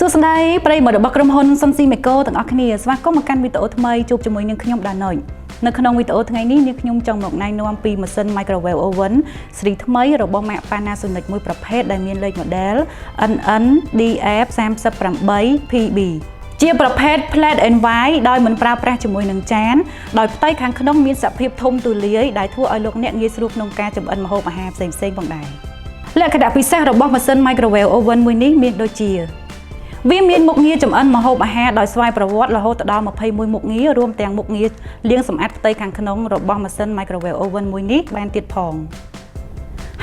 សួស្តីប្រិយមិត្តរបស់ក្រុមហ៊ុន Sun Simico ទាំងអស់គ្នាស្វាគមន៍មកកាន់វីដេអូថ្មីជួបជាមួយនឹងខ្ញុំដាណុយនៅក្នុងវីដេអូថ្ងៃនេះនាងខ្ញុំចង់មកណែនាំពីម៉ាស៊ីន Microwave Oven ស៊េរីថ្មីរបស់ម៉ាក Panasonic មួយប្រភេទដែលមានលេខ model NNDF38PB ជាប្រភេទ Plate and White ដោយមិនប្រើប្រាស់ជាមួយនឹងចានដោយផ្ទៃខាងក្នុងមានសភាពធំទូលាយដែលធ្វើឲ្យលោកអ្នកងាយស្រួលក្នុងការចម្អិនម្ហូបអាហារផ្សេងៗផងដែរលក្ខណៈពិសេសរបស់ម៉ាស៊ីន Microwave Oven មួយនេះមានដូចជាវាមានមុខងារចម្អិនម្ហូបអាហារដោយស្វ័យប្រវត្តិរហូតដល់21មុខងាររួមទាំងមុខងារលាងសម្អាតផ្ទៃខាងក្នុងរបស់ម៉ាស៊ីន Microwave Oven មួយនេះបានទៀតផង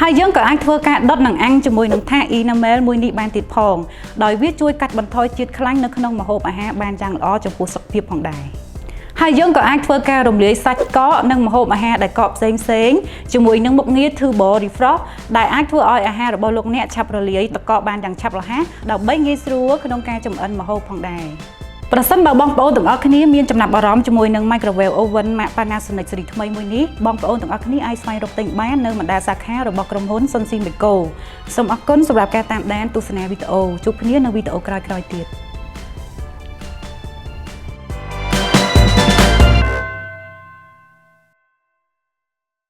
ហើយយើងក៏អាចធ្វើការដុតនិងអាំងជាមួយនឹងថា enamel មួយនេះបានទៀតផងដោយវាជួយកាត់បន្ថយជាតិខ្លាញ់នៅក្នុងម្ហូបអាហារបានយ៉ាងល្អចំពោះសុខភាពផងដែរហើយយើងក៏អាចធ្វើការរំលាយសាច់កកនិងម្ហូបអាហារដែលកកផ្សេងជាមួយនឹងមុខងារ Turbo Defrost ដែលអាចធ្វើឲ្យអាហាររបស់លោកអ្នកឆាប់រលាយទឹកកកបានយ៉ាងឆាប់រហ័សដើម្បីងាយស្រួលក្នុងការចម្អិនម្ហូបផងដែរប្រសិនបើបងប្អូនទាំងអស់គ្នាមានចំណាប់អារម្មណ៍ជាមួយនឹង Microwave Oven ម៉ាក Panasonic ស៊េរីថ្មីមួយនេះបងប្អូនទាំងអស់គ្នាអាចស្វែងរកទិញបាននៅបណ្ដាសាខារបស់ក្រុមហ៊ុន Sun Simico សូមអរគុណសម្រាប់ការតាមដានទស្សនាវីដេអូជួបគ្នានៅវីដេអូក្រោយៗទៀត